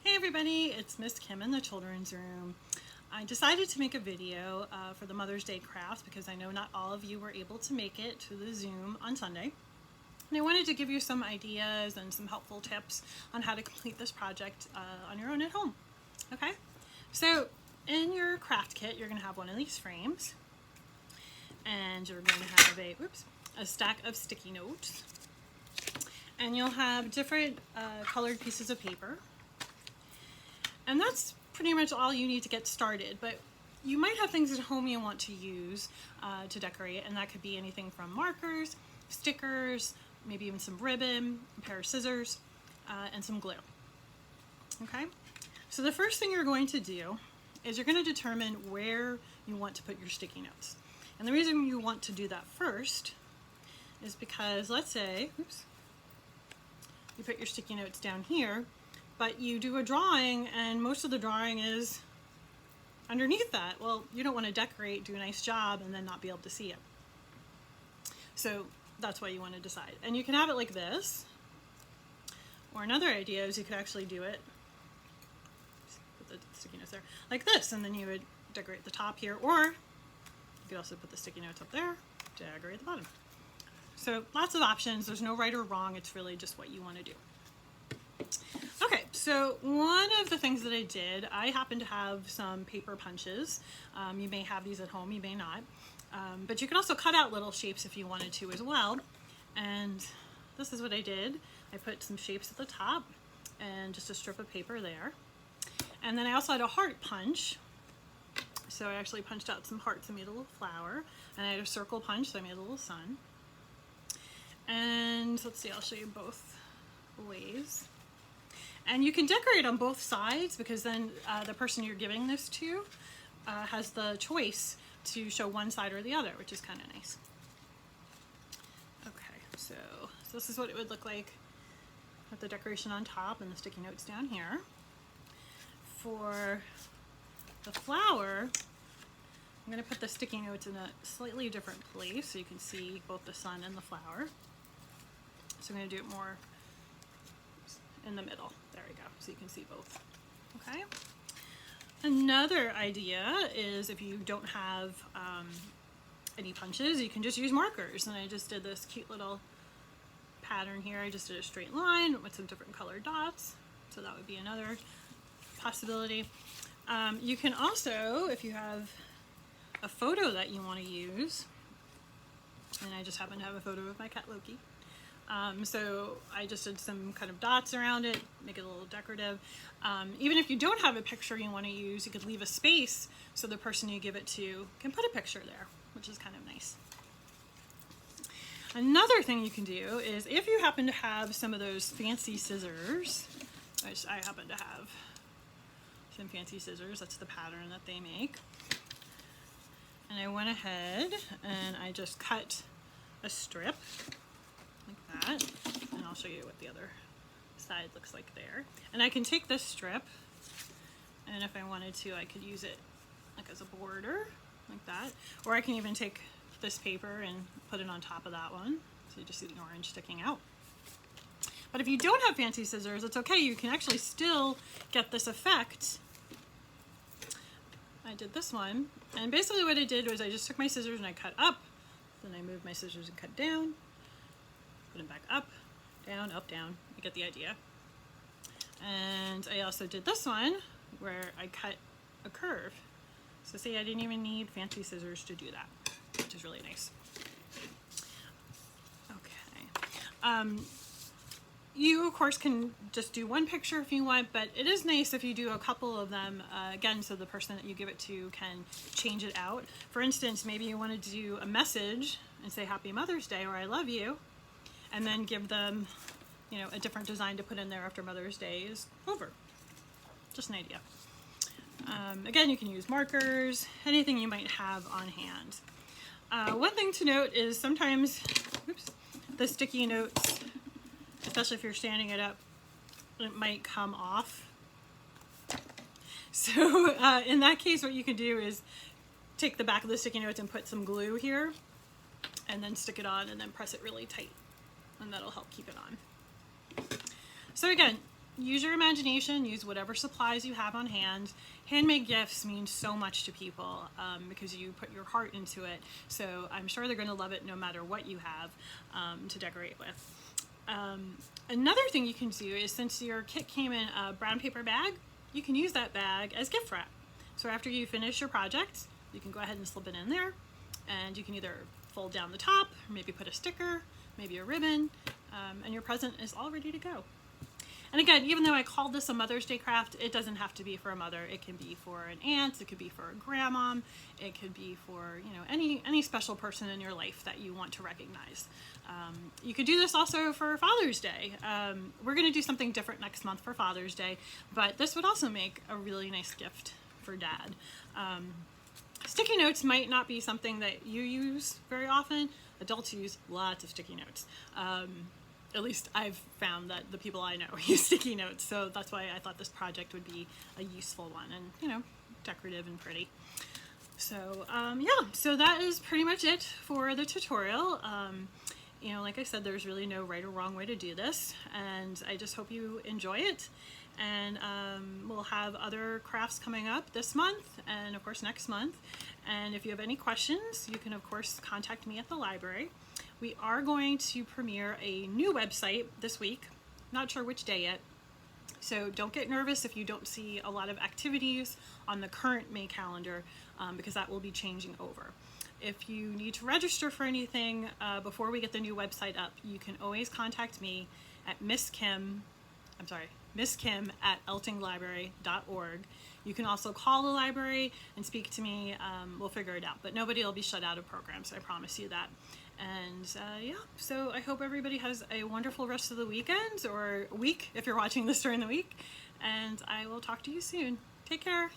Hey everybody, it's Miss Kim in the children's room. I decided to make a video for the Mother's Day craft because I know not all of you were able to make it to the Zoom on Sunday. And I wanted to give you some ideas and some helpful tips on how to complete this project on your own at home. Okay, so in your craft kit, you're going to have one of these frames, and you're going to have a stack of sticky notes, and you'll have different colored pieces of paper. And that's pretty much all you need to get started, but you might have things at home you want to use to decorate, and that could be anything from markers, stickers, maybe even some ribbon, a pair of scissors, and some glue. Okay, so the first thing you're going to do is you're going to determine where you want to put your sticky notes. And the reason you want to do that first is because, let's say, you put your sticky notes down here, but you do a drawing and most of the drawing is underneath that. Well, you don't want to decorate, do a nice job, and then not be able to see it. So that's why you want to decide. And you can have it like this, or another idea is you could actually do it, put the sticky notes there, like this, and then you would decorate the top here, or you could also put the sticky notes up there, decorate the bottom. So lots of options. There's no right or wrong. It's really just what you want to do. Okay, so one of the things that I did, I happen to have some paper punches. You may have these at home, you may not. But you can also cut out little shapes if you wanted to as well. And this is what I did. I put some shapes at the top and just a strip of paper there. And then I also had a heart punch. So I actually punched out some hearts and made a little flower. And I had a circle punch, so I made a little sun. And let's see, I'll show you both ways. And you can decorate on both sides because then the person you're giving this to has the choice to show one side or the other, which is kind of nice. Okay, so this is what it would look like with the decoration on top and the sticky notes down here. For the flower, I'm going to put the sticky notes in a slightly different place so you can see both the sun and the flower. So I'm going to do it more in the middle. There we go, so you can see both. Okay. Another idea is if you don't have any punches, you can just use markers. And I just did this cute little pattern here. I just did a straight line with some different colored dots. So that would be another possibility. You can also, if you have a photo that you want to use, and I just happen to have a photo of my cat Loki. So I just did some kind of dots around it, make it a little decorative. Even if you don't have a picture you want to use, you could leave a space so the person you give it to can put a picture there, which is kind of nice. Another thing you can do is if you happen to have some of those fancy scissors, which I happen to have some fancy scissors, that's the pattern that they make. And I went ahead and I just cut a strip like that, and I'll show you what the other side looks like there. And I can take this strip, and if I wanted to, I could use it like as a border, like that. Or I can even take this paper and put it on top of that one, so you just see the orange sticking out. But if you don't have fancy scissors, it's okay. You can actually still get this effect. I did this one, and basically what I did was I just took my scissors and I cut up, then I moved my scissors and cut down, put them back up, down, you get the idea. And I also did this one where I cut a curve. So see, I didn't even need fancy scissors to do that, which is really nice. Okay. You, of course, can just do one picture if you want, but it is nice if you do a couple of them, again, so the person that you give it to can change it out. For instance, maybe you want to do a message and say Happy Mother's Day or I love you, and then give them, a different design to put in there after Mother's Day is over. Just an idea. Again, you can use markers, anything you might have on hand. One thing to note is sometimes, the sticky notes, especially if you're standing it up, it might come off. So in that case, what you can do is take the back of the sticky notes and put some glue here, and then stick it on and then press it really tight, and that'll help keep it on. So again, use your imagination, use whatever supplies you have on hand. Handmade gifts mean so much to people because you put your heart into it. So I'm sure they're going to love it no matter what you have to decorate with. Another thing you can do is, since your kit came in a brown paper bag, you can use that bag as gift wrap. So after you finish your project, you can go ahead and slip it in there, and you can either fold down the top, or maybe put a sticker, maybe a ribbon, and your present is all ready to go. And again, even though I called this a Mother's Day craft, it doesn't have to be for a mother. It can be for an aunt, it could be for a grandmom, it could be for, you know, any special person in your life that you want to recognize. You could do this also for Father's Day. We're going to do something different next month for Father's Day, but this would also make a really nice gift for Dad. Sticky notes might not be something that you use very often. Adults use lots of sticky notes. At least I've found that the people I know use sticky notes, so that's why I thought this project would be a useful one and, you know, decorative and pretty. So yeah, so that is pretty much it for the tutorial. You know, like I said, there's really no right or wrong way to do this, and I just hope you enjoy it. And we'll have other crafts coming up this month and of course next month. And if you have any questions, you can of course contact me at the library. We are going to premiere a new website this week. Not sure which day yet. So don't get nervous if you don't see a lot of activities on the current May calendar, because that will be changing over. If you need to register for anything before we get the new website up, you can always contact me at Miss Kim at eltinglibrary.org. You can also call the library and speak to me. We'll figure it out, but nobody will be shut out of programs, I promise you that. And yeah, so I hope everybody has a wonderful rest of the weekend, or week if you're watching this during the week, and I will talk to you soon. Take care.